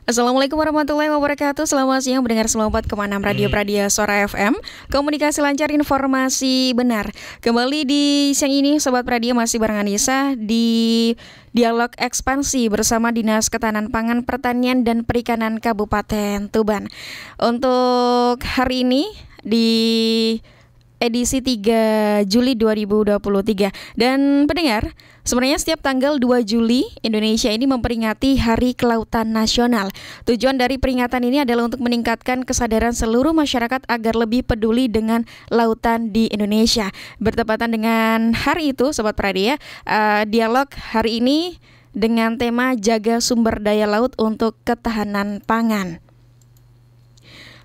Assalamualaikum warahmatullahi wabarakatuh. Selamat siang mendengar 94,6 Radio Pradia Suara FM. Komunikasi lancar, informasi benar. Kembali di siang ini Sobat Pradia masih bareng Anissa di Dialog Ekspansi bersama Dinas Ketahanan Pangan, Pertanian dan Perikanan Kabupaten Tuban. Untuk hari ini di edisi 3 Juli 2023. Dan pendengar, sebenarnya setiap tanggal 2 Juli Indonesia ini memperingati Hari Kelautan Nasional. Tujuan dari peringatan ini adalah untuk meningkatkan kesadaran seluruh masyarakat agar lebih peduli dengan lautan di Indonesia. Bertepatan dengan hari itu, Sobat Pradia, dialog hari ini dengan tema Jaga Sumber Daya Laut untuk Ketahanan Pangan.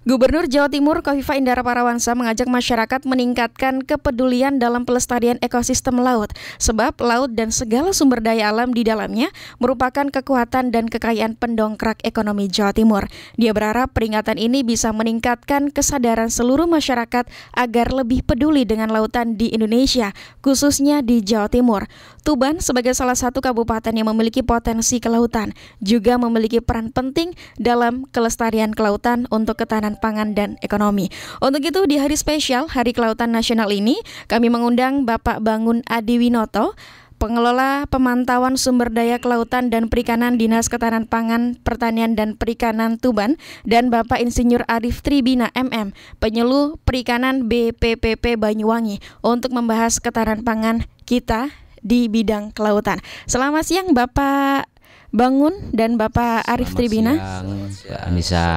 Gubernur Jawa Timur Khofifah Indar Parawansa mengajak masyarakat meningkatkan kepedulian dalam pelestarian ekosistem laut, sebab laut dan segala sumber daya alam di dalamnya merupakan kekuatan dan kekayaan pendongkrak ekonomi Jawa Timur. Dia berharap peringatan ini bisa meningkatkan kesadaran seluruh masyarakat agar lebih peduli dengan lautan di Indonesia, khususnya di Jawa Timur. Tuban sebagai salah satu kabupaten yang memiliki potensi kelautan, juga memiliki peran penting dalam kelestarian kelautan untuk ketahanan pangan dan ekonomi. Untuk itu di hari spesial Hari Kelautan Nasional ini kami mengundang Bapak Bangun Adiwinoto, Pengelola Pemantauan Sumber Daya Kelautan dan Perikanan Dinas Ketahanan Pangan, Pertanian dan Perikanan Tuban, dan Bapak Insinyur Arif Tribina MM, Penyuluh Perikanan BPPP Banyuwangi, untuk membahas ketahanan pangan kita di bidang kelautan. Selamat siang Bapak Bangun dan Bapak Arif Tribina. Selamat siang, Mbak Anissa.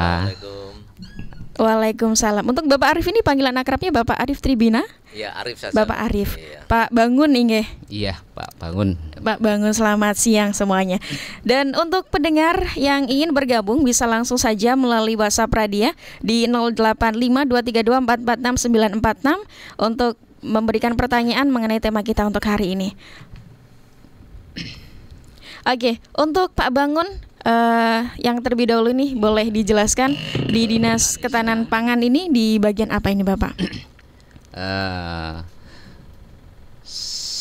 Waalaikumsalam. Untuk Bapak Arif ini panggilan akrabnya Bapak Arif Tribina? Iya, Arif saja. Bapak Arif. Iya. Pak Bangun inggih. Iya, Pak Bangun. Pak Bangun, selamat siang semuanya. Dan untuk pendengar yang ingin bergabung bisa langsung saja melalui WhatsApp Pradia di 085232446946 untuk memberikan pertanyaan mengenai tema kita untuk hari ini. Oke, untuk Pak Bangun, yang terlebih dahulu nih boleh dijelaskan di Dinas Ketahanan Pangan ini di bagian apa ini Bapak?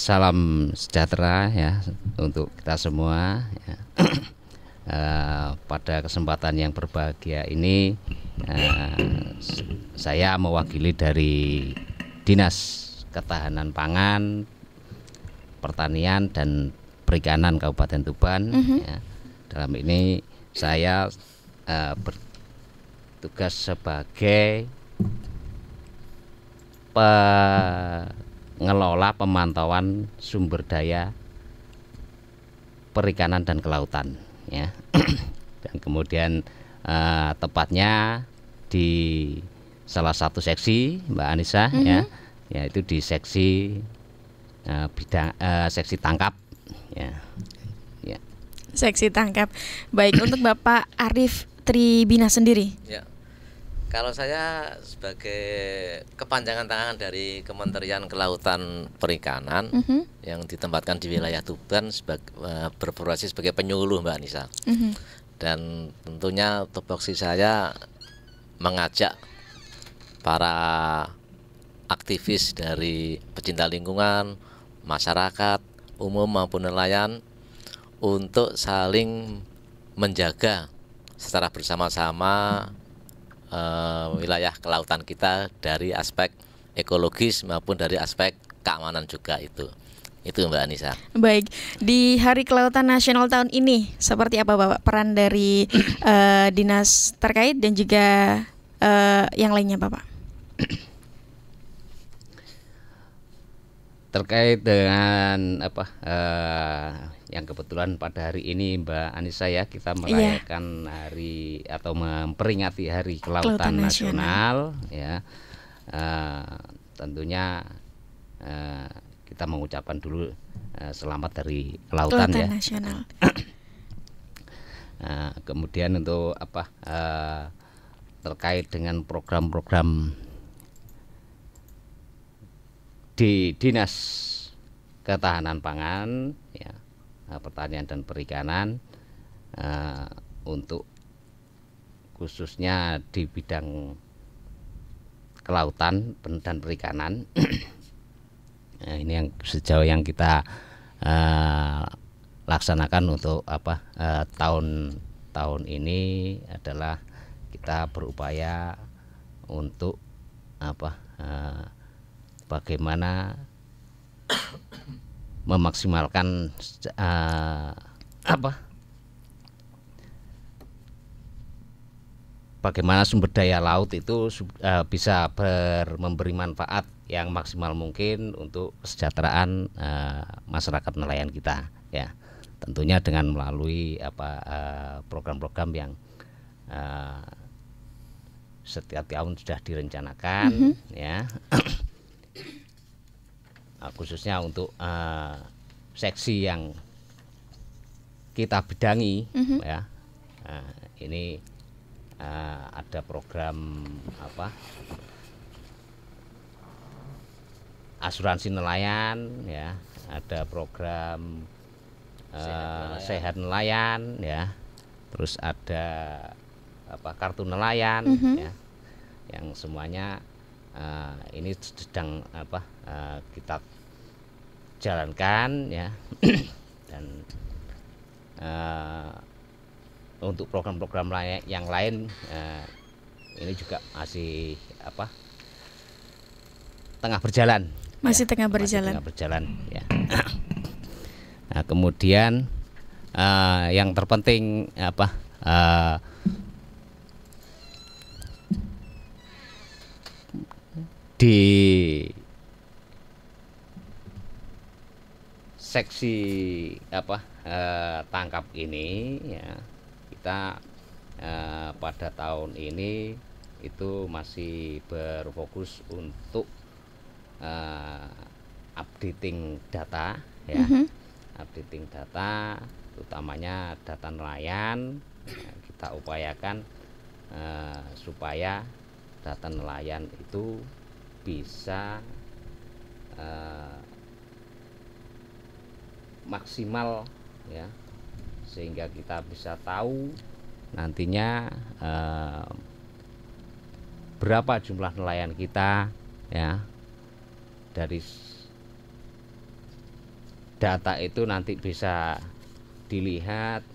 Salam sejahtera ya untuk kita semua ya. Pada kesempatan yang berbahagia ini saya mewakili dari Dinas Ketahanan Pangan, Pertanian dan Perikanan Kabupaten Tuban ya. Dalam ini saya bertugas sebagai pengelola pemantauan sumber daya perikanan dan kelautan ya. Dan kemudian tepatnya di salah satu seksi Mbak Anissa ya, yaitu di seksi seksi tangkap ya. Seksi tangkap. Baik, untuk Bapak Arif Tribina sendiri. Ya. Kalau saya sebagai kepanjangan tangan dari Kementerian Kelautan Perikanan yang ditempatkan di wilayah Tuban berprofesi sebagai penyuluh Mbak Anissa. Dan tentunya tupoksi saya mengajak para aktivis dari pecinta lingkungan, masyarakat umum maupun nelayan untuk saling menjaga secara bersama-sama wilayah kelautan kita dari aspek ekologis maupun dari aspek keamanan juga itu Mbak Anissa. Baik, di Hari Kelautan Nasional tahun ini seperti apa Bapak peran dari dinas terkait dan juga yang lainnya Bapak? Terkait dengan yang kebetulan pada hari ini Mbak Anissa ya, kita merayakan hari atau memperingati Hari Kelautan Nasional ya. Tentunya kita mengucapkan dulu selamat dari kelautan ya. Nasional. Kemudian untuk terkait dengan program-program di Dinas Ketahanan Pangan ya, Pertanian dan Perikanan untuk khususnya di bidang kelautan dan perikanan. Nah, ini yang sejauh yang kita laksanakan untuk tahun tahun ini adalah kita berupaya untuk bagaimana memaksimalkan bagaimana sumber daya laut itu bisa memberi manfaat yang maksimal mungkin untuk kesejahteraan masyarakat nelayan kita, ya. Tentunya dengan melalui program-program yang setiap tahun sudah direncanakan, ya. Khususnya untuk seksi yang kita bidangi, ya. Ini ada program asuransi nelayan, ya, ada program sehat nelayan, ya, terus ada kartu nelayan, ya, yang semuanya ini sedang kita jalankan, ya. Dan untuk program-program yang lain ini juga masih tengah berjalan. Masih tengah berjalan. Ya. Nah, kemudian yang terpenting di seksi tangkap ini, ya, kita pada tahun ini itu masih berfokus untuk updating data, ya, updating data, utamanya data nelayan. Kita upayakan supaya data nelayan itu bisa maksimal, ya, sehingga kita bisa tahu nantinya berapa jumlah nelayan kita, ya. Dari data itu nanti bisa dilihat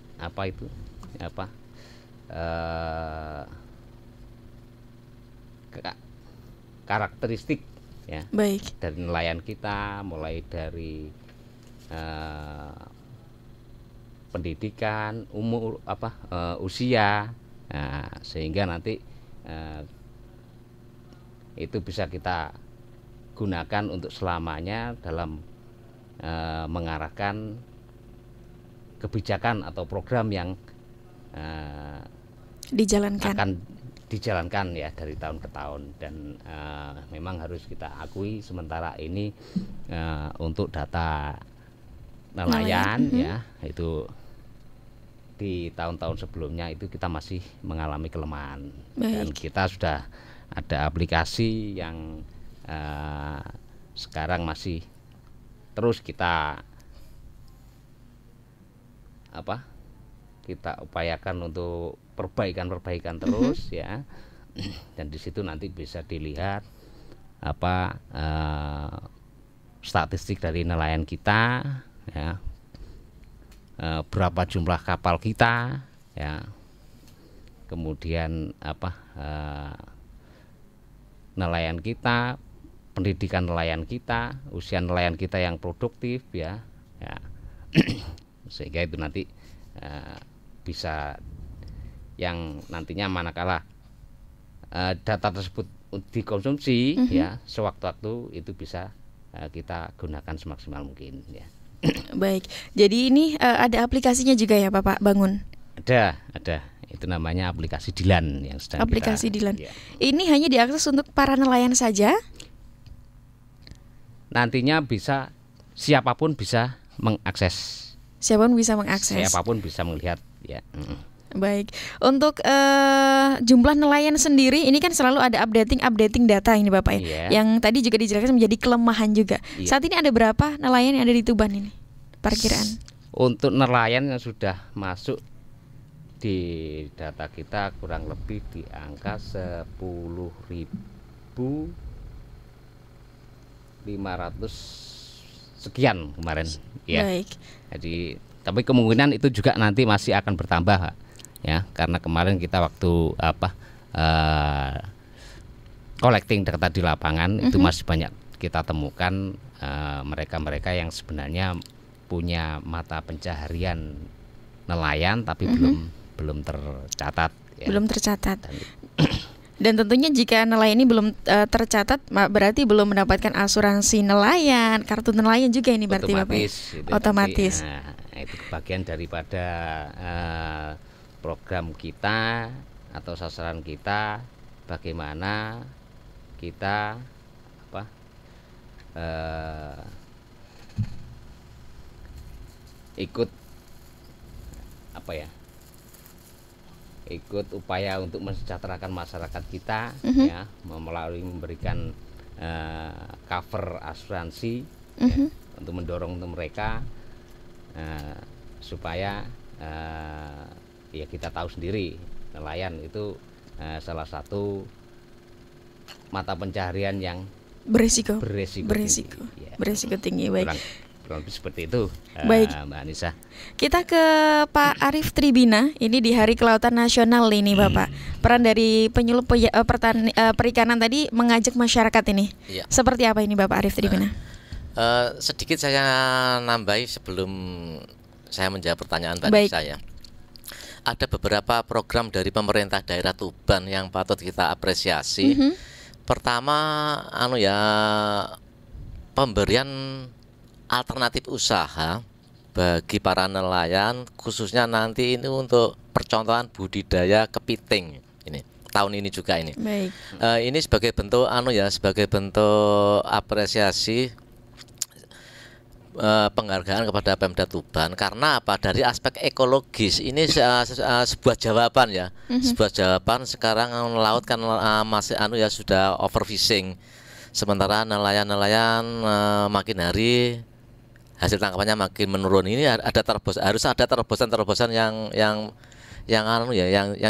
karakteristik, ya, baik, dari nelayan kita, mulai dari pendidikan, umur, usia, sehingga nanti itu bisa kita gunakan untuk selamanya dalam mengarahkan kebijakan atau program yang akan dijalankan, ya, dari tahun ke tahun. Dan memang harus kita akui sementara ini untuk data nelayan, ya, itu di tahun-tahun sebelumnya itu kita masih mengalami kelemahan. Baik. Dan kita sudah ada aplikasi yang sekarang masih terus kita upayakan untuk perbaikan terus, ya. Dan di situ nanti bisa dilihat statistik dari nelayan kita, ya, berapa jumlah kapal kita, ya, kemudian nelayan kita, pendidikan nelayan kita, usia nelayan kita yang produktif, ya, ya. Sehingga itu nanti bisa yang nantinya manakala data tersebut dikonsumsi, ya, sewaktu-waktu itu bisa kita gunakan semaksimal mungkin, ya. Baik, jadi ini ada aplikasinya juga, ya, Bapak Bangun? Ada. Itu namanya aplikasi Dilan yang sedang aplikasi kita, Dilan. Ya. Ini hanya diakses untuk para nelayan saja? Nantinya bisa siapapun bisa mengakses. Siapapun bisa mengakses. Siapapun bisa melihat, ya. Baik, untuk jumlah nelayan sendiri ini kan selalu ada updating data ini, Bapak, ya. Iya. Yang tadi juga dijelaskan menjadi kelemahan juga. Iya. Saat ini ada berapa nelayan yang ada di Tuban ini? Perkiraan. Untuk nelayan yang sudah masuk di data kita kurang lebih di angka 10.500 sekian kemarin, ya. Baik. Jadi tapi kemungkinan itu juga nanti masih akan bertambah, ya, karena kemarin kita waktu collecting data di lapangan itu masih banyak kita temukan mereka-mereka yang sebenarnya punya mata pencaharian nelayan tapi belum tercatat ya. Belum tercatat. Dan tentunya jika nelayan ini belum tercatat, berarti belum mendapatkan asuransi nelayan, kartu nelayan juga ini berarti otomatis, Bapak. Otomatis. Itu bagian daripada program kita atau sasaran kita, bagaimana kita ikut upaya untuk mensejahterakan masyarakat kita ya, melalui memberikan cover asuransi ya, untuk mendorong untuk mereka supaya ya kita tahu sendiri nelayan itu salah satu mata pencaharian yang beresiko tinggi. Baik. Kurang lebih seperti itu, baik. Mbak Anissa. Kita ke Pak Arief Tribina. Ini di Hari Kelautan Nasional ini, Bapak. Peran dari penyuluh perikanan tadi mengajak masyarakat ini. Ya. Seperti apa ini, Bapak Arief Tribina? Sedikit saya nambahi sebelum saya menjawab pertanyaan tadi saya. Ada beberapa program dari pemerintah daerah Tuban yang patut kita apresiasi. Pertama, pemberian alternatif usaha bagi para nelayan, khususnya nanti ini untuk percontohan budidaya kepiting ini tahun ini juga ini. Baik. Ini sebagai bentuk sebagai bentuk apresiasi penghargaan kepada Pemda Tuban, karena apa? Dari aspek ekologis ini sebuah jawaban ya, sebuah jawaban. Sekarang laut kan masih sudah overfishing, sementara nelayan makin hari hasil tangkapannya makin menurun. Ini harus ada terobosan yang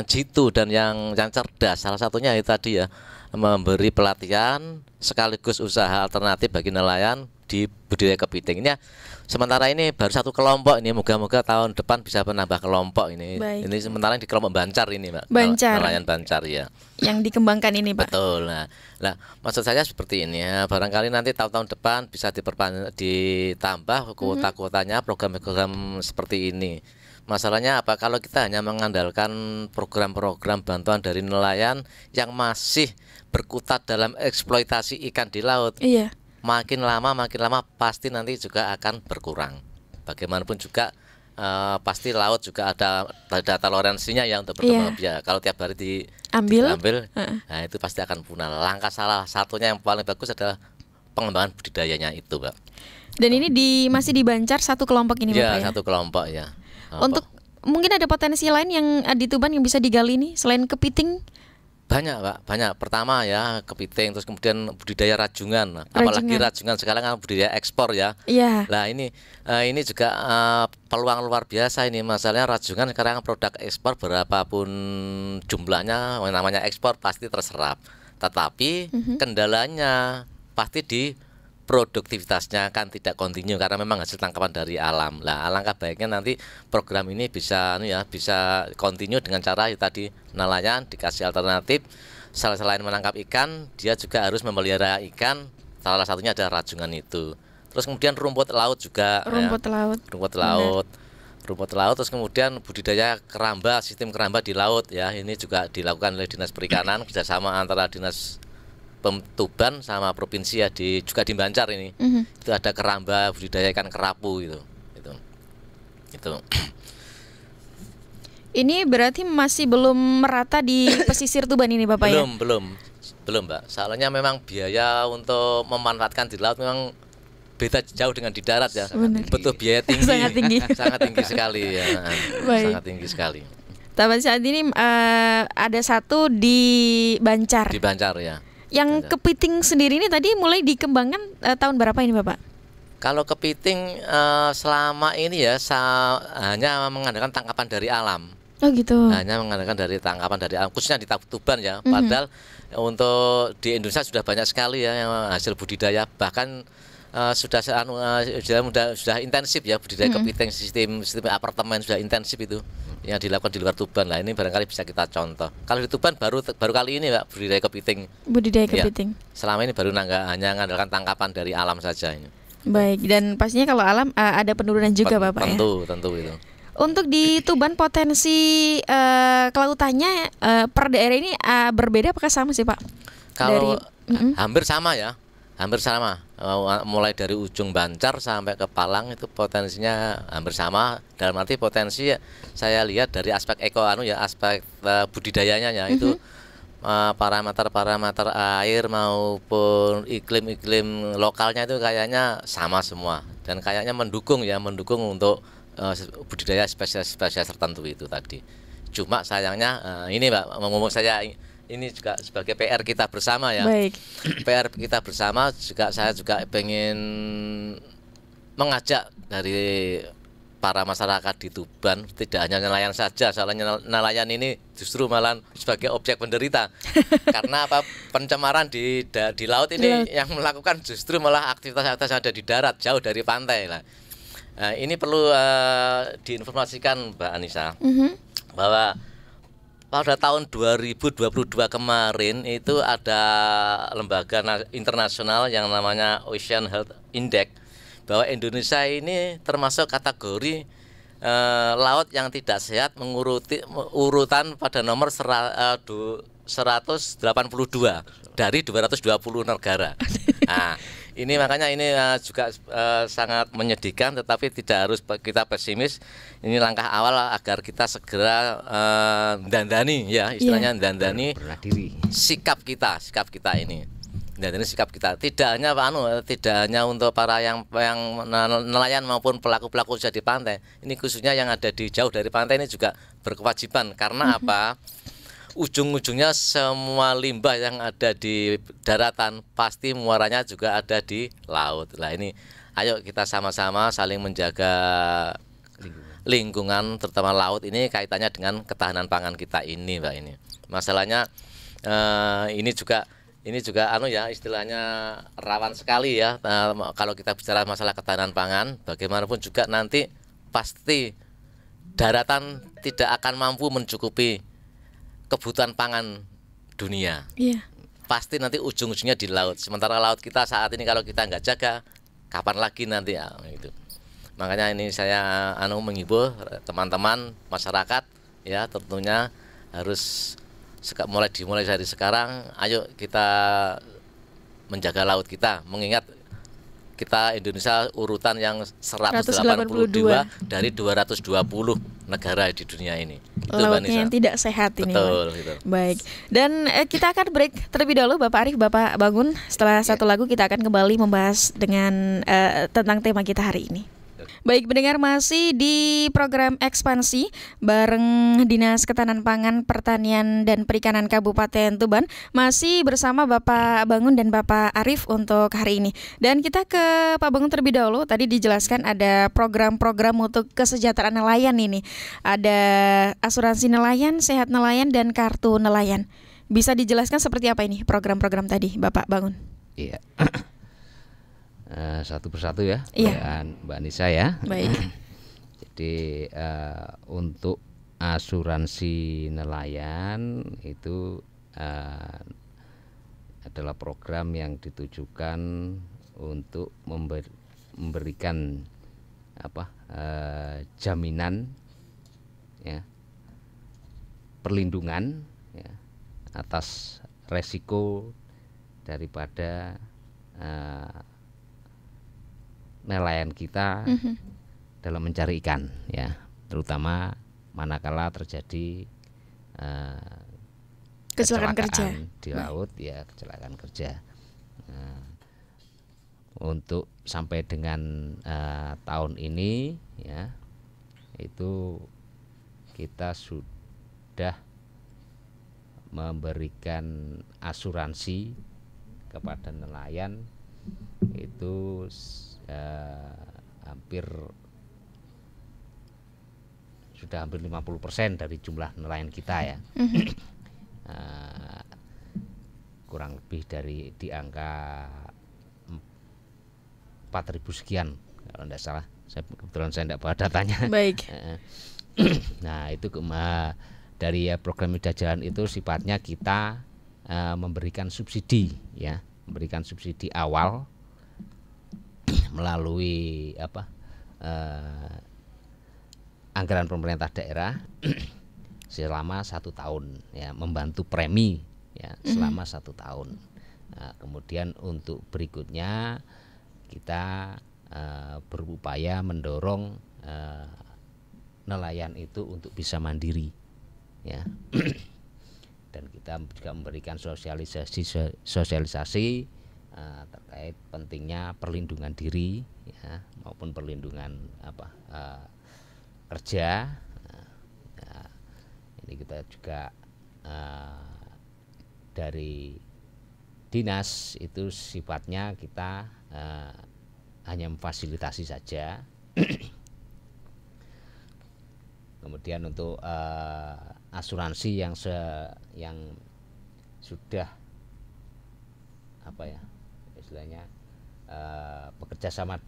jitu dan yang cerdas. Salah satunya itu tadi ya, memberi pelatihan sekaligus usaha alternatif bagi nelayan di budidaya kepiting. Ini sementara ini baru satu kelompok ini, moga-moga tahun depan bisa menambah kelompok ini. Baik. Ini sementara di kelompok Bancar ini, Mbak. Bancar. Nelayan Bancar ya. Yang dikembangkan ini, Pak. Betul. Nah, maksud saya seperti ini ya. Barangkali nanti tahun-tahun depan bisa ditambah kuota-kuotanya program-program seperti ini. Masalahnya apa? Kalau kita hanya mengandalkan program-program bantuan dari nelayan yang masih berkutat dalam eksploitasi ikan di laut, iya, makin lama pasti nanti juga akan berkurang. Bagaimanapun juga pasti laut juga ada toleransinya ya untuk berkembang biak. Kalau tiap hari diambil, nah itu pasti akan punah. Langkah salah satunya yang paling bagus adalah pengembangan budidayanya itu, Mbak. Dan ini masih dibancar satu kelompok ini, Bapak ya? Satu kelompok ya. Untuk mungkin ada potensi lain yang di Tuban yang bisa digali nih selain kepiting? Banyak, Pak, banyak. Pertama ya kepiting, terus kemudian budidaya rajungan. Apalagi rajungan sekarang kan budidaya ekspor ya. Iya. Nah ini juga peluang luar biasa ini. Masalahnya rajungan sekarang produk ekspor berapapun jumlahnya, namanya ekspor pasti terserap. Tetapi kendalanya pasti di produktivitasnya kan tidak kontinu karena memang hasil tangkapan dari alam. Lah alangkah baiknya nanti program ini bisa kontinu dengan cara tadi nelayan dikasih alternatif. Selain menangkap ikan, dia juga harus memelihara ikan. Salah satunya adalah rajungan itu. Terus kemudian rumput laut juga. Rumput laut. Terus kemudian budidaya keramba, sistem keramba di laut ya. Ini juga dilakukan oleh Dinas Perikanan kerjasama antara Dinas Tuban sama provinsi ya, juga di Bancar ini. Itu ada keramba budidaya ikan kerapu itu. Ini berarti masih belum merata di pesisir Tuban ini, Bapak ya? Belum, Mbak. Soalnya memang biaya untuk memanfaatkan di laut memang beda jauh dengan di darat ya. Betul, biaya tinggi. Sangat tinggi. Sangat tinggi sekali ya. Sangat tinggi sekali. Tapi saat ini ada satu di Bancar. Di Bancar ya. Yang kepiting sendiri ini tadi mulai dikembangkan tahun berapa ini, Bapak? Kalau kepiting selama ini ya hanya mengandalkan tangkapan dari alam. Oh gitu. Hanya mengandalkan dari tangkapan dari alam, khususnya di Tuban ya. Padahal untuk di Indonesia sudah banyak sekali ya yang hasil budidaya. Bahkan sudah intensif ya budidaya kepiting, sistem apartemen sudah intensif itu yang dilakukan di luar Tuban. Lah ini barangkali bisa kita contoh. Kalau di Tuban baru kali ini Pak budidaya kepiting. Budidaya kepiting. Ya, selama ini baru hanya mengandalkan tangkapan dari alam saja ini. Baik, dan pastinya kalau alam ada penurunan juga Bapak tentu itu. Untuk di Tuban potensi kelautannya per daerah ini berbeda apakah sama sih Pak? Kalau hampir sama ya. Hampir sama, mulai dari ujung Bancar sampai ke Palang itu potensinya hampir sama. Dalam arti potensi saya lihat dari aspek aspek budidayanya ya, itu parameter air maupun iklim lokalnya itu kayaknya sama semua dan kayaknya mendukung untuk budidaya spesies tertentu itu tadi. Cuma sayangnya ini Mbak, ngomong saya ini juga sebagai PR kita bersama ya. Baik. PR kita bersama saya juga pengen mengajak dari para masyarakat di Tuban, tidak hanya nelayan saja, soalnya nelayan ini justru malah sebagai objek penderita. Karena pencemaran di laut ini yang melakukan justru malah aktivitas-aktivitas yang ada di darat, jauh dari pantai lah. Ini perlu diinformasikan Mbak Anissa, bahwa pada tahun 2022 kemarin itu ada lembaga internasional yang namanya Ocean Health Index, bahwa Indonesia ini termasuk kategori laut yang tidak sehat, menguruti urutan pada nomor 182 dari 220 negara. Nah, ini makanya ini juga sangat menyedihkan, tetapi tidak harus kita pesimis. Ini langkah awal agar kita segera dandani ya, istilahnya dandani sikap kita ini. Dandani sikap kita. Tidak hanya untuk para yang nelayan maupun pelaku-pelaku usaha di pantai. Ini khususnya yang ada di jauh dari pantai ini juga berkewajiban, karena apa? Ujung-ujungnya semua limbah yang ada di daratan pasti muaranya juga ada di laut. Nah ini, ayo kita sama-sama saling menjaga lingkungan, terutama laut ini kaitannya dengan ketahanan pangan kita ini, Mbak. Ini masalahnya ini juga istilahnya rawan sekali ya. Kalau kita bicara masalah ketahanan pangan, bagaimanapun juga nanti pasti daratan tidak akan mampu mencukupi kebutuhan pangan dunia. Pasti nanti ujung-ujungnya di laut. Sementara laut kita saat ini kalau kita nggak jaga, kapan lagi nanti ya, gitu. Makanya ini saya menghibur teman-teman masyarakat ya, tentunya harus dimulai dari sekarang. Ayo kita menjaga laut kita, mengingat kita Indonesia urutan yang 182 dari 220 negara di dunia ini. Lautnya yang tidak sehat ini. Betul, gitu. Baik. Dan kita akan break terlebih dahulu Bapak Arif, Bapak Bangun. Setelah satu lagu kita akan kembali membahas dengan tentang tema kita hari ini. Baik, pendengar, masih di program Ekspansi bareng Dinas Ketahanan Pangan, Pertanian dan Perikanan Kabupaten Tuban. Masih bersama Bapak Bangun dan Bapak Arif untuk hari ini. Dan kita ke Pak Bangun terlebih dahulu. Tadi dijelaskan ada program-program untuk kesejahteraan nelayan ini. Ada asuransi nelayan, sehat nelayan, dan kartu nelayan. Bisa dijelaskan seperti apa ini program-program tadi, Bapak Bangun? Iya. Satu persatu ya, iya. Mbak Anissa ya. Baik. Jadi untuk asuransi nelayan itu adalah program yang ditujukan untuk memberikan jaminan ya, perlindungan ya, atas resiko daripada nelayan kita dalam mencari ikan ya, terutama manakala terjadi kecelakaan kerja di laut ya, kecelakaan kerja. Untuk sampai dengan tahun ini ya, itu kita sudah memberikan asuransi kepada nelayan itu sudah hampir 50% dari jumlah nelayan kita ya. Kurang lebih di angka 4.000 sekian kalau tidak salah. Kebetulan saya tidak bawa datanya. Baik. Nah itu dari program Ida Jalan itu sifatnya kita memberikan subsidi, ya, memberikan subsidi awal melalui anggaran pemerintah daerah selama 1 tahun, ya, membantu premi, ya, selama 1 tahun. Nah, kemudian untuk berikutnya kita berupaya mendorong nelayan itu untuk bisa mandiri, ya. Dan kita juga memberikan sosialisasi terkait pentingnya perlindungan diri, ya, maupun perlindungan kerja. Ini kita juga dari dinas itu sifatnya kita hanya memfasilitasi saja. Kemudian untuk asuransi yang sudah istilahnya bekerja sama,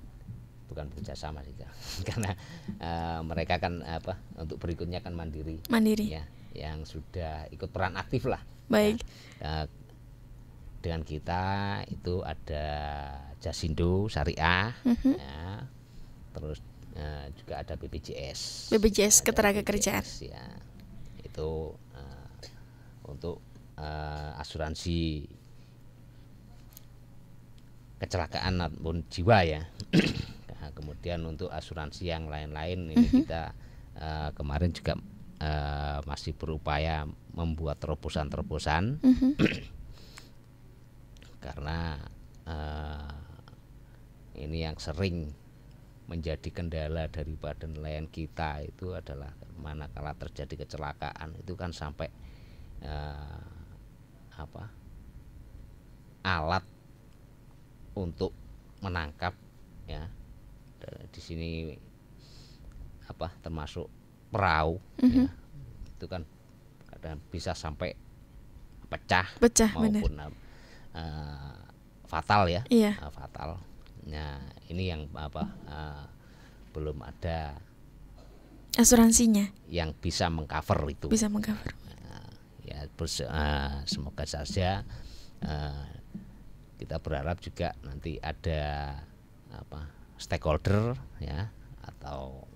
bukan bekerja sama sih karena mereka kan untuk berikutnya kan mandiri, ya, yang sudah ikut peran aktif lah. Baik. Ya, dengan kita itu ada Jasindo Syariah, ya, terus juga ada BPJS Ketenagakerjaan, ya, itu untuk asuransi kecelakaan maupun jiwa, ya. Nah, kemudian untuk asuransi yang lain-lain ini kita kemarin juga masih berupaya membuat terobosan-terobosan karena ini yang sering menjadi kendala daripada nelayan kita itu adalah manakala terjadi kecelakaan itu kan sampai alat untuk menangkap, ya, di sini termasuk perahu, ya, itu kan kadang bisa sampai pecah maupun fatal, ya. Iya. Fatal. Nah ini yang belum ada asuransinya yang bisa mengcover itu. Ya, semoga saja kita berharap juga nanti ada stakeholder, ya, atau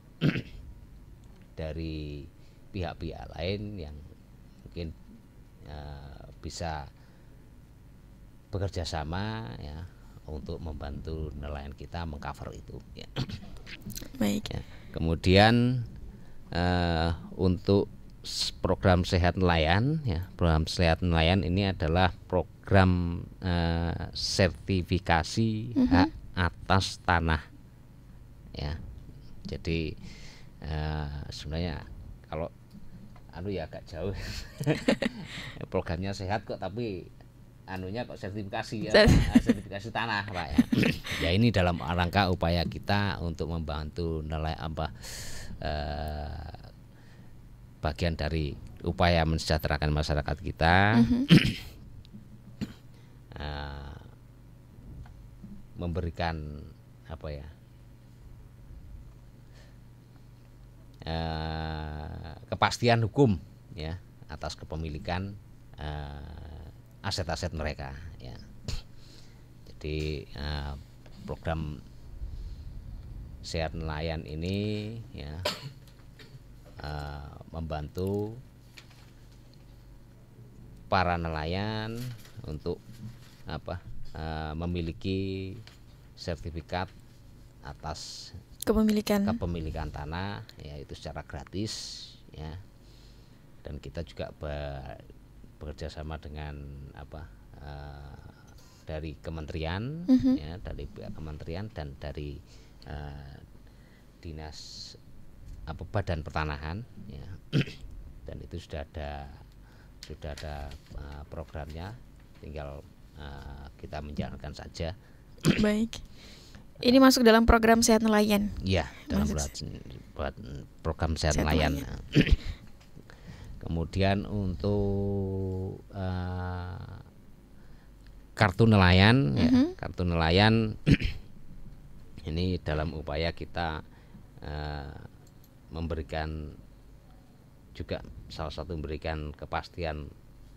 dari pihak-pihak lain yang mungkin bisa bekerja sama, ya, untuk membantu nelayan kita mengcover itu, ya. Baik. Ya. Kemudian untuk program sehat nelayan, ya, program sehat nelayan ini adalah program sertifikasi hak atas tanah, ya. Jadi sebenarnya kalau ya agak jauh programnya sehat kok, tapi anunya kok sertifikasi, ya, sertifikasi tanah, Pak, ya. Ya ini dalam rangka upaya kita untuk membantu nelayan bagian dari upaya mensejahterakan masyarakat kita, memberikan kepastian hukum, ya, atas kepemilikan aset-aset mereka, ya. Jadi program sehat nelayan ini, ya, membantu para nelayan untuk memiliki sertifikat atas kepemilikan tanah, ya, itu secara gratis, ya. Dan kita juga bekerja sama dengan dari kementerian, ya, dari pihak kementerian dan dari dinas badan pertanahan, ya. Dan itu sudah ada programnya, tinggal kita menjalankan saja. Baik. Ini masuk dalam program sehat nelayan. Iya, dalam program sehat nelayan. Kemudian untuk kartu nelayan, ya, kartu nelayan Ini dalam upaya kita memberikan juga salah satu memberikan kepastian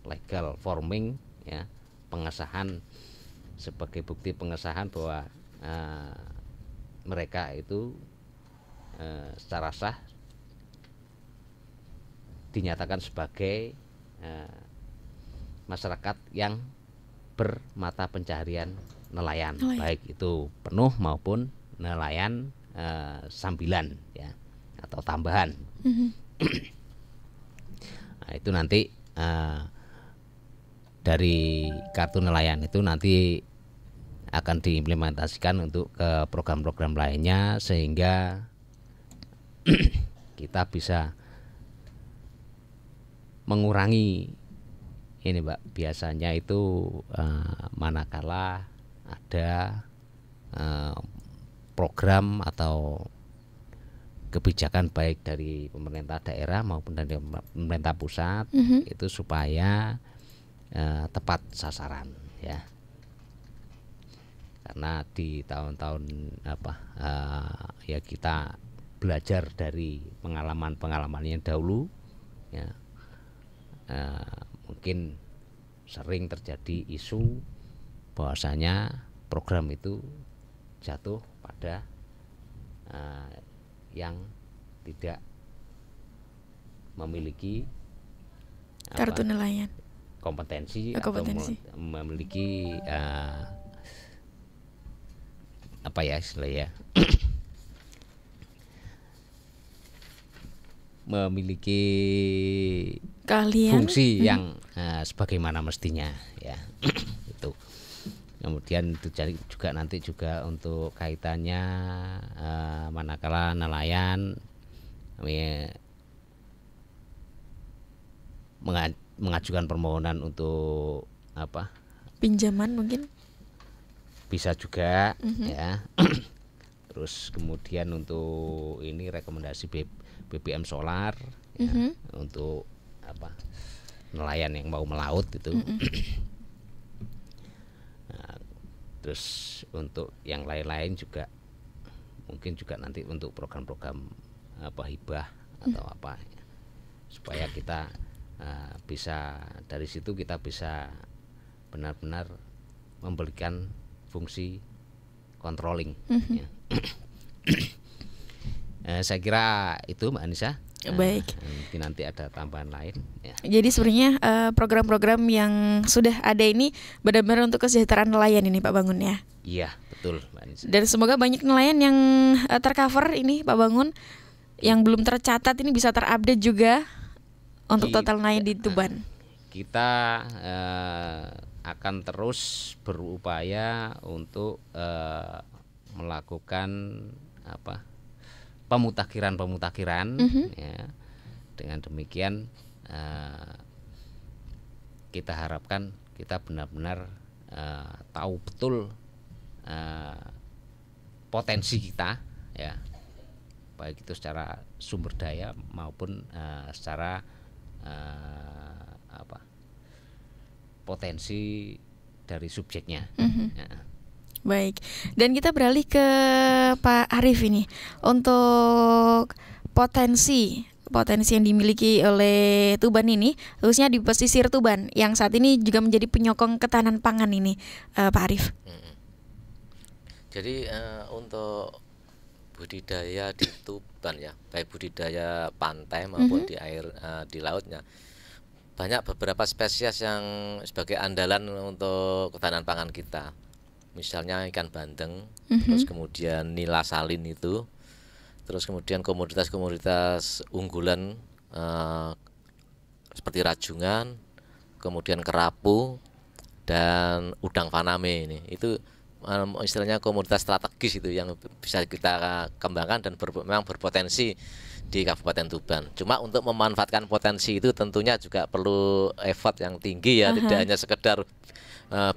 legal forming, ya, pengesahan sebagai bukti pengesahan bahwa mereka itu secara sah dinyatakan sebagai masyarakat yang bermata pencaharian nelayan, baik itu penuh maupun nelayan sambilan, ya, atau tambahan. Nah, itu nanti dari kartu nelayan itu nanti akan diimplementasikan untuk ke program-program lainnya, sehingga kita bisa mengurangi ini, Mbak. Biasanya itu manakala ada program atau kebijakan baik dari pemerintah daerah maupun dari pemerintah pusat, itu supaya tepat sasaran, ya. Karena di tahun-tahun ya kita belajar dari pengalaman yang dahulu, ya, mungkin sering terjadi isu bahwasanya program itu jatuh pada yang tidak memiliki kartu nelayan kompetensi. Atau memiliki apa ya istilahnya, memiliki keahlian, fungsi yang sebagaimana mestinya, ya. Itu kemudian itu jadi juga nanti juga untuk kaitannya manakala nelayan mengajukan permohonan untuk pinjaman, mungkin bisa juga, ya. Terus kemudian untuk ini rekomendasi BBM solar, ya, untuk nelayan yang mau melaut itu. Nah, terus untuk yang lain-lain juga mungkin juga nanti untuk program-program hibah atau apa, supaya kita bisa dari situ kita bisa benar-benar memberikan fungsi controlling, ya. Saya kira itu, Mbak Anissa. Baik. Nanti ada tambahan lain, ya. Jadi sebenarnya program-program yang sudah ada ini benar-benar untuk kesejahteraan nelayan ini, Pak Bangun, ya. Iya, betul, Mbak Anissa. Dan semoga banyak nelayan yang tercover ini, Pak Bangun, yang belum tercatat ini bisa terupdate juga untuk total nelayan di Tuban. Kita akan terus berupaya untuk melakukan pemutakhiran, ya. Dengan demikian kita harapkan kita benar-benar tahu betul potensi kita, ya, baik itu secara sumber daya maupun secara potensi dari subjeknya. Ya. Baik, dan kita beralih ke Pak Arief ini untuk potensi yang dimiliki oleh Tuban ini, khususnya di pesisir Tuban yang saat ini juga menjadi penyokong ketahanan pangan ini, Pak Arief. Jadi untuk budidaya di Tuban, ya, baik budidaya pantai maupun di air di lautnya, banyak beberapa spesies yang sebagai andalan untuk ketahanan pangan kita. Misalnya ikan bandeng, terus kemudian nila salin itu, terus kemudian komoditas-komoditas unggulan seperti rajungan, kemudian kerapu dan udang faname. Ini itu istilahnya komoditas strategis itu yang bisa kita kembangkan dan memang berpotensi di Kabupaten Tuban. Cuma untuk memanfaatkan potensi itu tentunya juga perlu effort yang tinggi, ya. Tidak hanya sekedar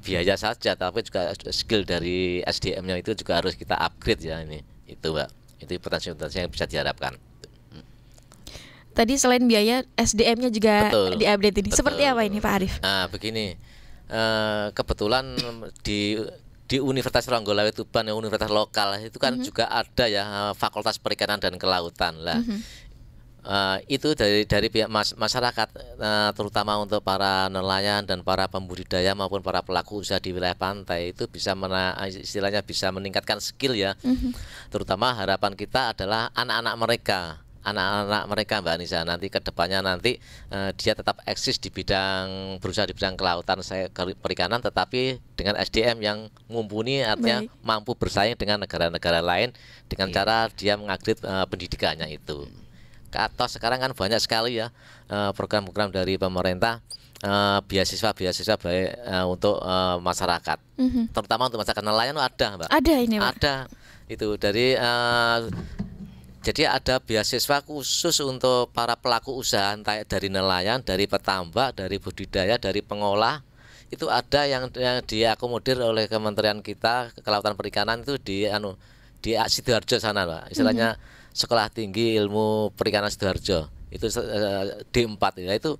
biaya saja, tapi juga skill dari SDM-nya itu juga harus kita upgrade, ya. Ini itu, Mbak. Itu potensi-potensi yang bisa diharapkan. Tadi selain biaya, SDM-nya juga diupdate ini. Betul. Seperti apa ini, Pak Arief? Nah, begini, kebetulan di di Universitas Ronggolawe Tuban, universitas lokal itu kan juga ada ya Fakultas Perikanan dan Kelautan lah. Itu dari pihak masyarakat, terutama untuk para nelayan dan para pembudidaya maupun para pelaku usaha di wilayah pantai itu bisa istilahnya bisa meningkatkan skill ya. Terutama harapan kita adalah anak-anak mereka Mbak Anissa nanti kedepannya dia tetap eksis di bidang berusaha di bidang kelautan perikanan, tetapi dengan SDM yang mumpuni, artinya mampu bersaing dengan negara-negara lain dengan cara dia mengupgrade pendidikannya itu. Atau sekarang kan banyak sekali ya program-program dari pemerintah, beasiswa baik untuk masyarakat, terutama untuk masyarakat nelayan ada Mbak. Ada ini Mbak. Ada itu jadi ada beasiswa khusus untuk para pelaku usaha, entah dari nelayan, dari petambak, dari budidaya, dari pengolah. Itu ada yang diakomodir oleh Kementerian kita Kelautan Perikanan itu di Sidoarjo sana Mbak. Istilahnya Sekolah Tinggi Ilmu Perikanan Sidoarjo. Itu D4 ya. Itu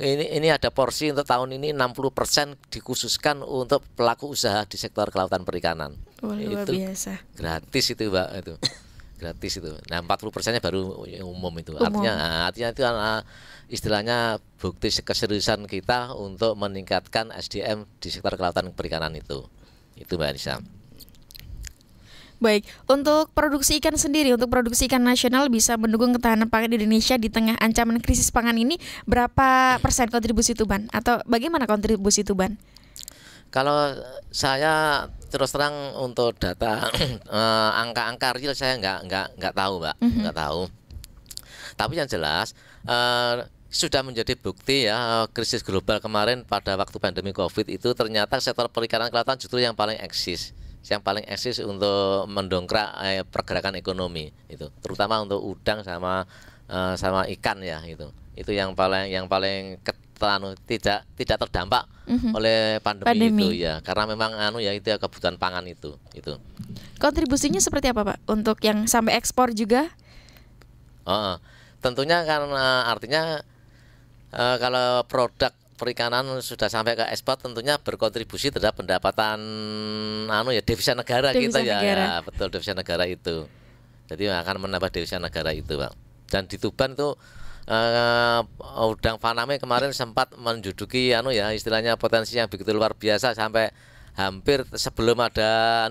ini ada porsi untuk tahun ini 60% dikhususkan untuk pelaku usaha di sektor kelautan perikanan. Luar biasa. Gratis itu Mbak itu. Gratis itu. Nah, 40%-nya baru umum itu. Artinya itu istilahnya bukti keseriusan kita untuk meningkatkan SDM di sektor kelautan perikanan itu. Itu Mbak Anissa. Baik, untuk produksi ikan sendiri, untuk produksi ikan nasional bisa mendukung ketahanan pangan Indonesia di tengah ancaman krisis pangan ini, berapa persen kontribusi Tuban? Atau bagaimana kontribusi Tuban? Kalau saya terus terang untuk data angka-angka real saya nggak tahu Mbak, nggak tahu. Tapi yang jelas sudah menjadi bukti ya, krisis global kemarin pada waktu pandemi COVID itu ternyata sektor perikanan kelautan justru yang paling eksis untuk mendongkrak pergerakan ekonomi itu, terutama untuk udang sama ikan ya itu yang paling tidak terdampak oleh pandemi itu ya, karena memang itu ya kebutuhan pangan itu. Kontribusinya seperti apa Pak untuk yang sampai ekspor juga? Tentunya kan artinya kalau produk perikanan sudah sampai ke ekspor tentunya berkontribusi terhadap pendapatan devisa negara kita ya, betul, devisa negara itu. Jadi akan menambah devisa negara itu Pak. Dan di Tuban itu udang faname kemarin sempat menduduki istilahnya potensi yang begitu luar biasa, sampai hampir sebelum ada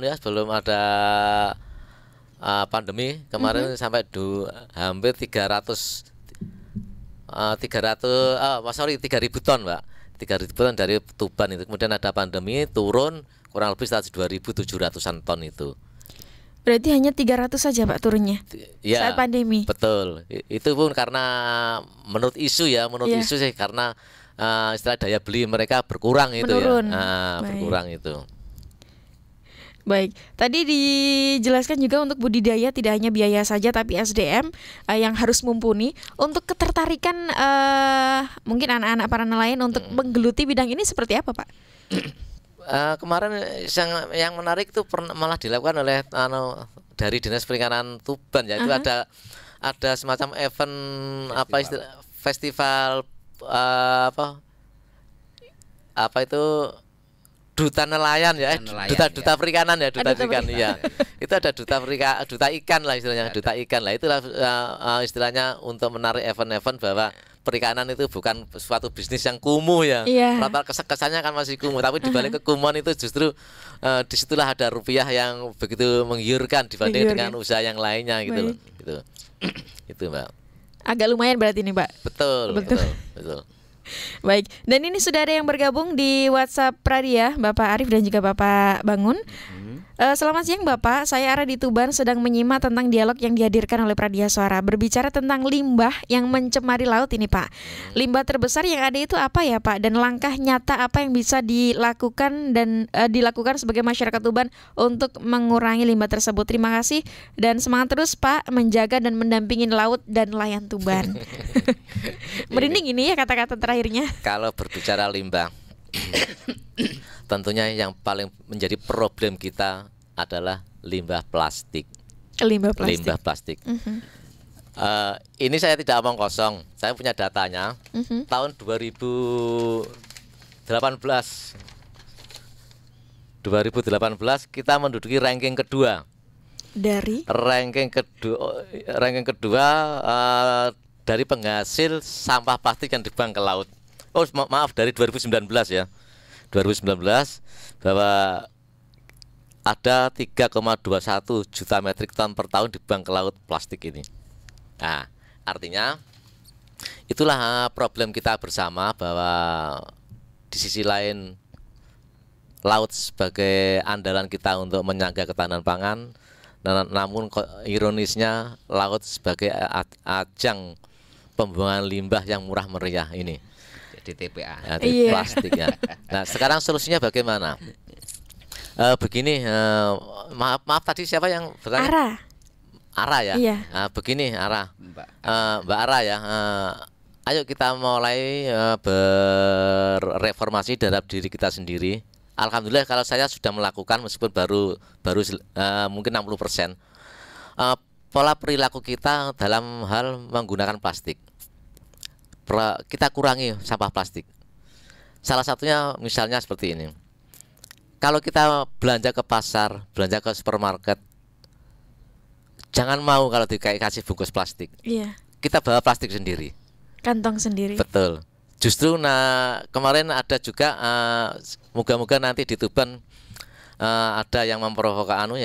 pandemi kemarin sampai hampir 3.000 ton Mbak, 3.000 ton dari Tuban itu. Kemudian ada pandemi turun kurang lebih 2.700-an ton itu. Berarti hanya 300 saja Pak turunnya ya, saat pandemi. Betul. Itu pun karena menurut isu sih karena istilah daya beli mereka berkurang itu menurun. Berkurang itu. Baik, tadi dijelaskan juga untuk budidaya tidak hanya biaya saja tapi SDM yang harus mumpuni. Untuk ketertarikan mungkin anak-anak para nelayan untuk menggeluti bidang ini seperti apa Pak? Kemarin yang menarik itu malah dilakukan oleh dari Dinas Perikanan Tuban ya. Itu ada semacam event festival duta nelayan ya, duta perikanan ya, duta ikan ya. Itu ada duta ikan lah istilahnya, duta ikan lah. Itulah istilahnya untuk menarik event-event bahwa perikanan itu bukan suatu bisnis yang kumuh ya. Rata kesannya kan masih kumuh, tapi dibalik kekumuhan itu justru disitulah ada rupiah yang begitu menggiurkan dibanding dengan usaha yang lainnya gitu loh. Itu Mbak. Agak lumayan berarti ini Mbak. Betul. Baik, dan ini sudah ada yang bergabung di WhatsApp Pradia, Bapak Arif dan juga Bapak Bangun. Selamat siang Bapak, saya Ara di Tuban sedang menyimak tentang dialog yang dihadirkan oleh Pradia Suara. Berbicara tentang limbah yang mencemari laut ini Pak. Limbah terbesar yang ada itu apa ya Pak? Dan langkah nyata apa yang bisa dilakukan sebagai masyarakat Tuban untuk mengurangi limbah tersebut? Terima kasih dan semangat terus Pak menjaga dan mendampingi laut dan nelayan Tuban. Merinding ini ya kata-kata terakhirnya. Kalau berbicara limbah tentunya yang paling menjadi problem kita adalah limbah plastik. Limbah plastik. Ini saya tidak omong kosong. Saya punya datanya. Tahun 2018 2018 kita menduduki ranking kedua. Dari Ranking kedua dari penghasil sampah plastik yang dibuang ke laut. Oh, maaf, dari 2019 ya. 2019 bahwa ada 3,21 juta metrik ton per tahun dibuang ke laut plastik ini. Nah, artinya itulah problem kita bersama, bahwa di sisi lain laut sebagai andalan kita untuk menyangga ketahanan pangan, namun ironisnya laut sebagai ajang pembuangan limbah yang murah meriah ini. Jadi TPA. Ya, plastik ya. Nah, sekarang solusinya bagaimana? Begini, maaf tadi siapa yang bertanya? Ara ya. Iya. Begini Ara, Mbak Ara ya. Ayo kita mulai berreformasi terhadap diri kita sendiri. Alhamdulillah kalau saya sudah melakukan, meskipun baru mungkin 60%. Pola perilaku kita dalam hal menggunakan plastik. Kita kurangi sampah plastik. Salah satunya misalnya seperti ini. Kalau kita belanja ke pasar, belanja ke supermarket, jangan mau kalau dikasih bungkus plastik. Iya. Kita bawa plastik sendiri. Kantong sendiri. Betul. Justru kemarin ada juga moga-moga nanti di Tuban ada yang memprovokasi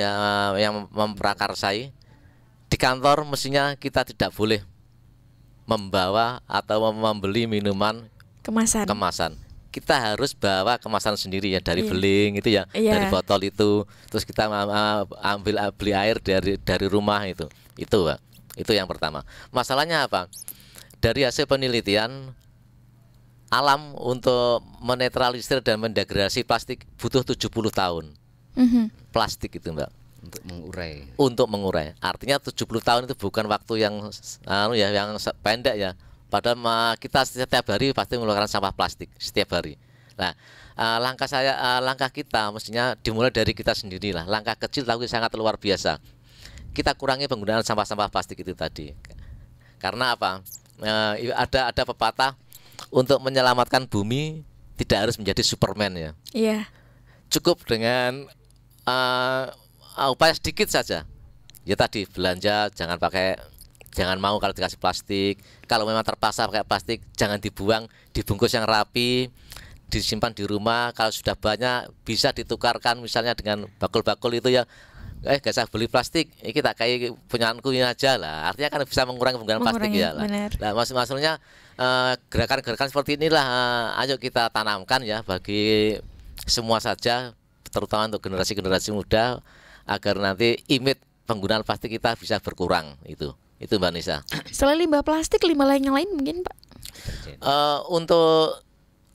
yang memprakarsai. Di kantor mestinya kita tidak boleh membawa atau membeli minuman kemasan. Kita harus bawa kemasan sendiri ya, dari beling itu ya, dari botol itu. Terus kita beli air dari rumah itu. Itu, Pak. Itu yang pertama. Masalahnya apa? Dari hasil penelitian, alam untuk menetralisir dan mendegradasi plastik butuh 70 tahun. Plastik itu, Mbak, untuk mengurai. Artinya 70 tahun itu bukan waktu yang yang pendek ya. Padahal kita setiap hari pasti mengeluarkan sampah plastik setiap hari. Nah, langkah kita mestinya dimulai dari kita sendiri lah. Langkah kecil tapi sangat luar biasa. Kita kurangi penggunaan sampah-sampah plastik itu tadi. Karena apa? Ada pepatah, untuk menyelamatkan bumi tidak harus menjadi Superman ya. Iya. Cukup dengan upaya sedikit saja. Ya tadi, belanja jangan mau kalau dikasih plastik. Kalau memang terpaksa pakai plastik, jangan dibuang, dibungkus yang rapi, disimpan di rumah. Kalau sudah banyak bisa ditukarkan misalnya dengan bakul-bakul itu ya. Gak usah beli plastik, ini kita kayak punyaanku ini aja lah. Artinya kan bisa mengurangi penggunaan plastik ya lah. Nah, maksudnya gerakan-gerakan seperti inilah ayo kita tanamkan ya bagi semua saja, terutama untuk generasi-generasi muda, agar nanti image penggunaan plastik kita bisa berkurang. Itu Mbak Nisa. Selain limbah plastik, limbah lain mungkin, Pak? Untuk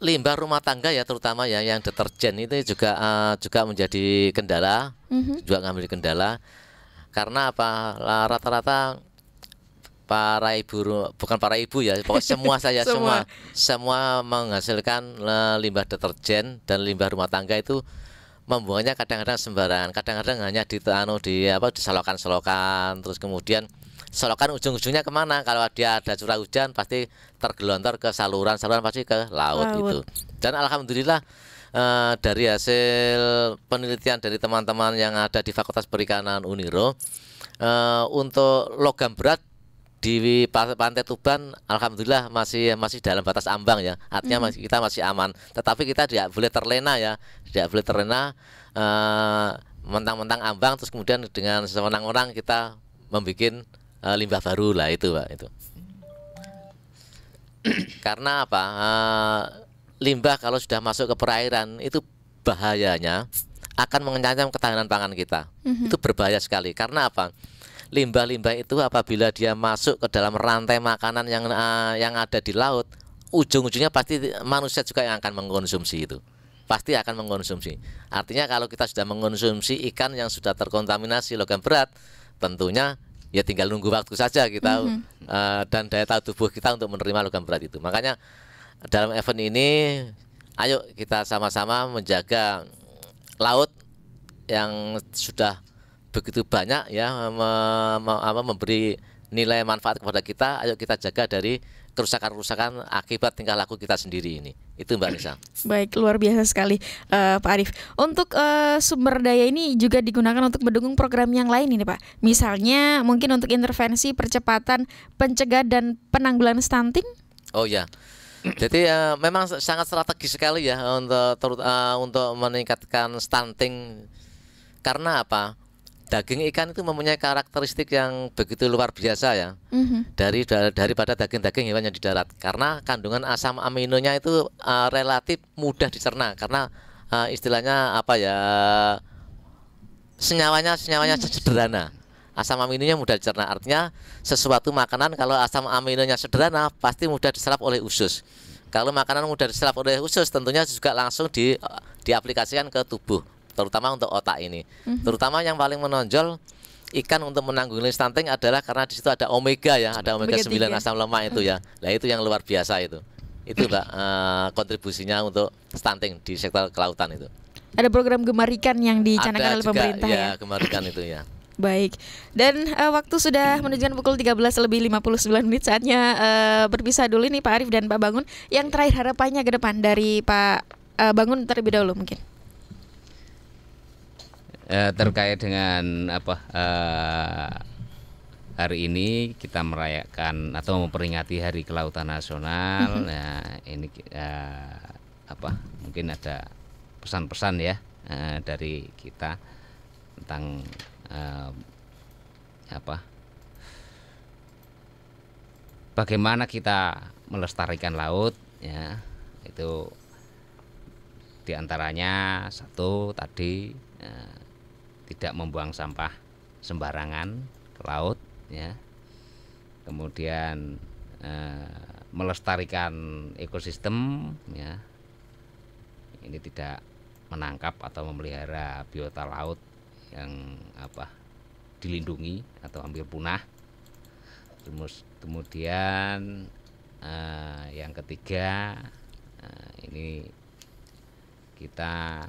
limbah rumah tangga ya, terutama ya yang deterjen itu juga menjadi kendala, juga ngambil kendala. Karena apa? Rata-rata bukan para ibu ya, pokoknya semua menghasilkan limbah deterjen dan limbah rumah tangga itu membuangnya kadang-kadang sembarangan, kadang-kadang hanya di selokan-selokan, terus kemudian selokan ujung-ujungnya kemana? Kalau dia ada curah hujan pasti tergelontor ke saluran pasti ke laut. Itu. Dan alhamdulillah dari hasil penelitian dari teman-teman yang ada di Fakultas Perikanan Uniro, untuk logam berat di Pantai Tuban alhamdulillah masih dalam batas ambang ya. Artinya kita masih aman. Tetapi kita tidak boleh terlena ya. Tidak boleh terlena mentang-mentang ambang terus kemudian dengan sewenang-wenang kita membuat limbah baru lah itu, Pak, itu. Karena apa? Limbah kalau sudah masuk ke perairan itu bahayanya akan mengancam ketahanan pangan kita. Itu berbahaya sekali. Karena apa? Limbah-limbah itu apabila dia masuk ke dalam rantai makanan yang ada di laut, ujung-ujungnya pasti manusia juga yang akan mengkonsumsi itu. Pasti akan mengkonsumsi. Artinya kalau kita sudah mengkonsumsi ikan yang sudah terkontaminasi logam berat, tentunya ya tinggal nunggu waktu saja kita dan daya tahan tubuh kita untuk menerima logam berat itu. Makanya dalam event ini ayo kita sama-sama menjaga laut yang sudah begitu banyak ya memberi nilai manfaat kepada kita. Ayo kita jaga dari kerusakan-kerusakan akibat tingkah laku kita sendiri ini. Itu Mbak Nisa. Baik, luar biasa sekali Pak Arief. Untuk sumber daya ini juga digunakan untuk mendukung program yang lain ini Pak. Misalnya mungkin untuk intervensi percepatan pencegahan dan penanggulangan stunting. Oh ya. Jadi memang sangat strategis sekali ya untuk meningkatkan stunting. Karena apa? Daging ikan itu mempunyai karakteristik yang begitu luar biasa ya, daripada daging-daging hewan yang di darat. Karena kandungan asam aminonya itu relatif mudah dicerna, karena istilahnya apa ya, senyawanya sederhana. Asam aminonya mudah dicerna, artinya sesuatu makanan kalau asam aminonya sederhana pasti mudah diserap oleh usus. Kalau makanan mudah diserap oleh usus, tentunya juga langsung diaplikasikan ke tubuh, terutama untuk otak ini. Terutama yang paling menonjol ikan untuk menanggulangi stunting adalah karena di situ ada omega ya, ada omega 9 asam lemak itu ya. Nah itu yang luar biasa itu. Itu Mbak kontribusinya untuk stunting di sektor kelautan itu. Ada program Gemar Ikan yang dicanangkan oleh pemerintah ya. Gemar Ikan itu ya. Baik. Dan waktu sudah menunjukkan pukul 13:59. Saatnya berpisah dulu nih Pak Arief dan Pak Bangun. Yang terakhir harapannya ke depan dari Pak Bangun terlebih dahulu mungkin. Terkait dengan hari ini kita merayakan atau memperingati Hari Kelautan Nasional. Nah, ini mungkin ada pesan-pesan ya dari kita tentang bagaimana kita melestarikan laut ya. Itu diantaranya satu tadi tidak membuang sampah sembarangan ke laut ya. Kemudian melestarikan ekosistem ya. Ini tidak menangkap atau memelihara biota laut yang dilindungi atau hampir punah. Kemudian yang ketiga ini kita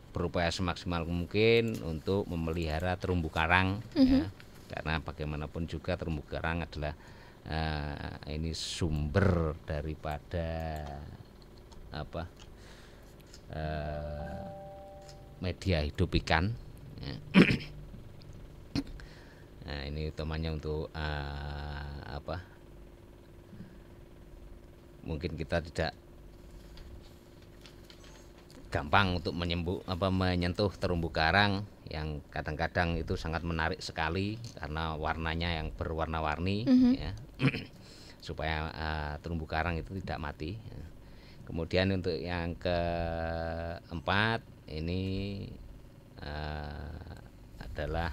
berupaya semaksimal mungkin untuk memelihara terumbu karang ya, karena bagaimanapun juga terumbu karang adalah ini sumber daripada media hidup ikan ya. Nah ini utamanya untuk mungkin kita tidak gampang untuk menyentuh terumbu karang yang kadang-kadang itu sangat menarik sekali karena warnanya yang berwarna-warni ya. Supaya terumbu karang itu tidak mati ya. Kemudian untuk yang keempat ini adalah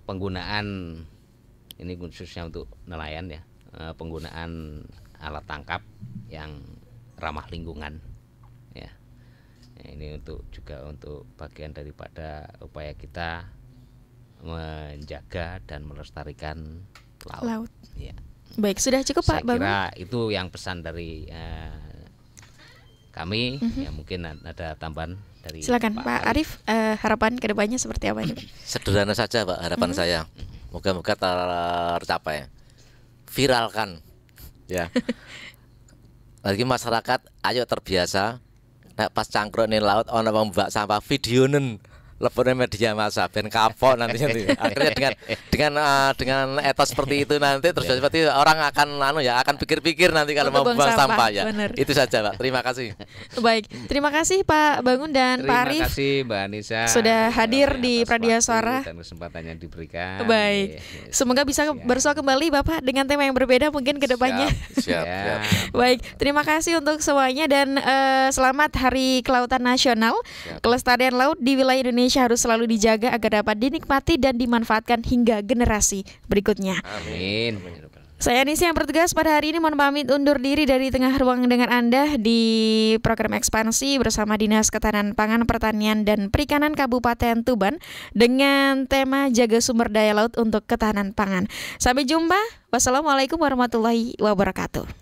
penggunaan, ini khususnya untuk nelayan ya, penggunaan alat tangkap yang ramah lingkungan ya. Ini juga untuk bagian daripada upaya kita menjaga dan melestarikan laut. Ya. Baik, sudah cukup Pak Bangun. Saya kira itu yang pesan dari kami. Ya mungkin ada tambahan dari silakan Pak Arief, harapan kedepannya seperti apa ini? Sederhana saja Pak, harapan saya. Moga-moga tercapai. Viralkan ya. Lagi masyarakat ayo terbiasa pas cangkruk ning laut ana mbak sampah videonen lebone media massa ben kapok nantinya. Akhirnya dengan etos seperti itu nanti terus seperti orang akan pikir-pikir nanti kalau mau buang sampah ya. Bener. Itu saja Pak. Terima kasih. Baik, terima kasih Pak Bangun dan Pak Arief. Terima kasih Mbak Anissa sudah hadir di Pradia Suara dan kesempatan yang diberikan. Baik. Semoga bisa bersua kembali Bapak dengan tema yang berbeda mungkin ke depannya. Siap. Baik, terima kasih untuk semuanya dan selamat Hari Kelautan Nasional. Kelestarian laut di wilayah Indonesia harus selalu dijaga agar dapat dinikmati dan dimanfaatkan hingga generasi berikutnya. Amin. Saya Anissa yang bertugas pada hari ini mohon pamit undur diri dari tengah ruang dengan Anda di program Ekspansi bersama Dinas Ketahanan Pangan, Pertanian dan Perikanan Kabupaten Tuban dengan tema Jaga Sumber Daya Laut untuk Ketahanan Pangan. Sampai jumpa. Wassalamualaikum warahmatullahi wabarakatuh.